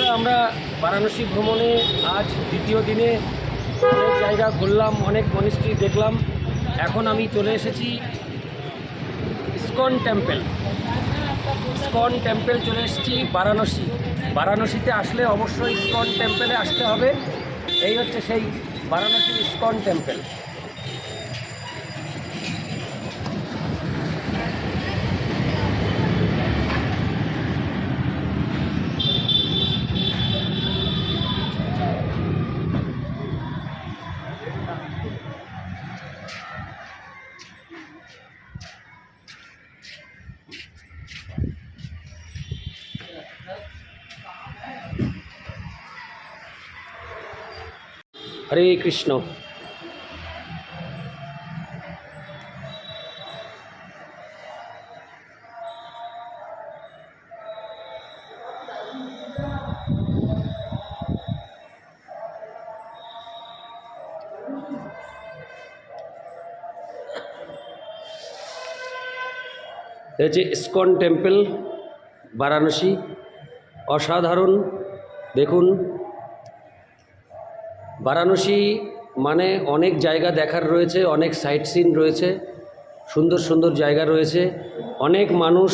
বন্ধুরা, আমরা বারাণসী ভ্রমণে আজ দ্বিতীয় দিনে অনেক জায়গা ঘুরলাম, অনেক মনিস্ট্রি দেখলাম। এখন আমি চলে এসেছি ইসকন টেম্পল। ইসকন টেম্পল চলে এসেছি বারাণসী। বারাণসীতে আসলে অবশ্যই ইসকন টেম্পলে আসতে হবে। এই হচ্ছে সেই বারাণসী ইসকন টেম্পল। হরে কৃষ্ণ। এই যে ইসকন টেম্পল বারাণসী, অসাধারণ। দেখুন, বারাণসী মানে অনেক জায়গা দেখার রয়েছে, অনেক সাইট সিন রয়েছে, সুন্দর সুন্দর জায়গা রয়েছে। অনেক মানুষ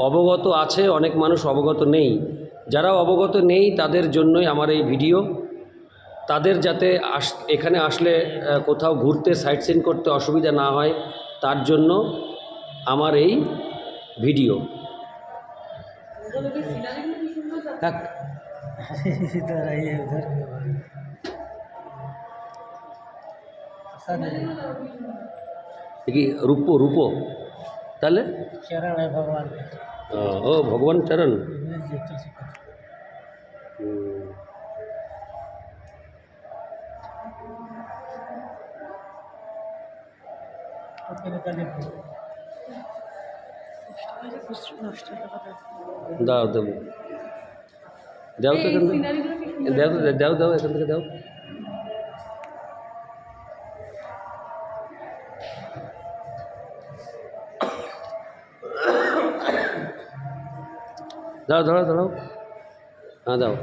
অবগত আছে, অনেক মানুষ অবগত নেই। যারা অবগত নেই তাদের জন্যই আমার এই ভিডিও। তাদের যাতে এখানে আসলে কোথাও ঘুরতে সাইট সিন করতে অসুবিধা না হয়, তার জন্য আমার এই ভিডিও। কি রূপো রূপো তাহলে चरण है भगवान का। ও ভগবান চরণ। দাও দেবো, দাও তো এখান থেকে, দাও দাও দাও এখান থেকে দাও। দাও ধরো ধরো, হ্যাঁ দাও।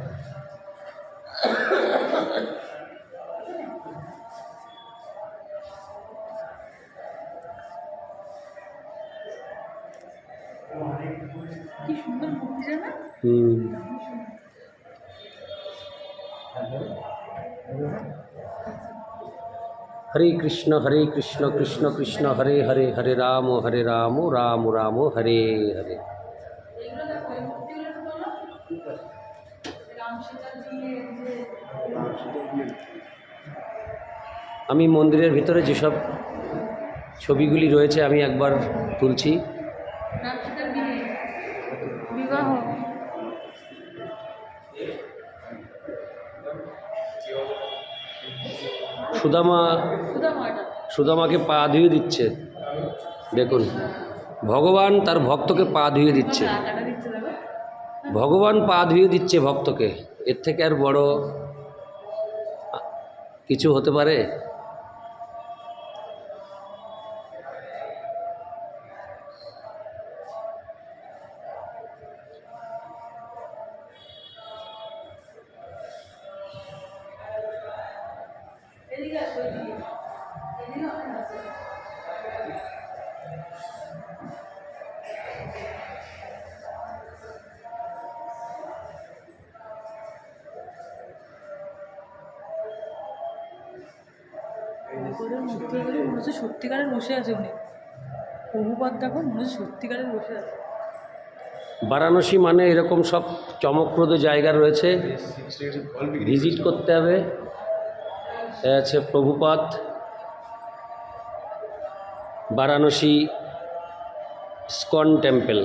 হরে কৃষ্ণ কৃষ্ণ কৃষ্ণ হরে হরে, হরে রাম রাম রাম হরে হরে। আমি মন্দিরের ভিতরে যেসব ছবিগুলি রয়েছে আমি একবার তুলছি। বিবাহ সুদামাকে পা ধুয়ে দিচ্ছে। দেখুন, ভগবান তার ভক্তকে পা ধুয়ে দিচ্ছে। ভগবান পা ধুয়ে দিচ্ছে ভক্তকে। এর থেকে আর বড় কিছু হতে পারে? মনে হচ্ছে সত্যিকারের বসে আছে উনি। প্রভুপাদ দেখো, মনে হচ্ছে সত্যিকারের বসে আছে। বারাণসী মানে এরকম সব চমকপ্রদ জায়গা রয়েছে, ভিজিট করতে হবে। আছে প্রভুপাদ বারাণসী ইসকন টেম্পল।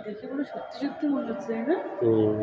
দেখে মনে সত্যি সত্যি মনে হচ্ছে, তাই না? হুম।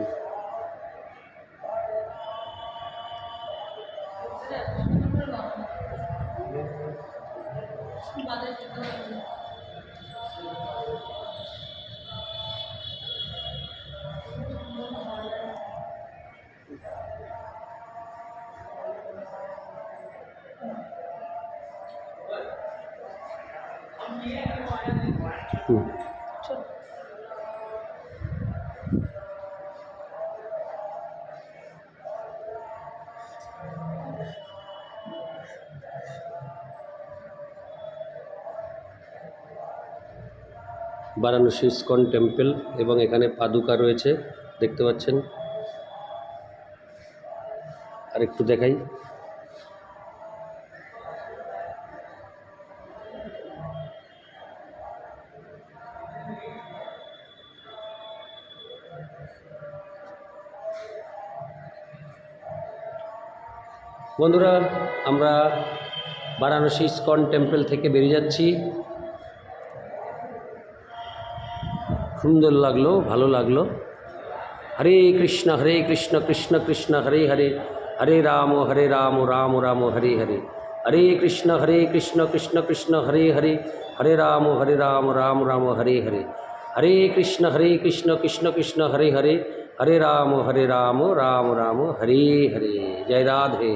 বারাণসী ইস্কন টেম্পল এবং এখানে পাদুকা রয়েছে দেখতে পাচ্ছেন। আর একটু দেখাই, বন্ধুরা আমরা বারাণসী ইস্কন টেম্পল থেকে বেরিয়ে যাচ্ছি। সুন্দর লাগলো, ভালো লাগলো। হরে কৃষ্ণ কৃষ্ণ কৃষ্ণ হরে হরে, হরে রাম রাম রাম হরে হরে, হরে কৃষ্ণ কৃষ্ণ কৃষ্ণ হরে হরে, হরে রাম রাম রাম হরে হরে, হরে কৃষ্ণ কৃষ্ণ কৃষ্ণ হরে হরে, হরে রাম রাম রাম হরে হরে। জয় রাধে।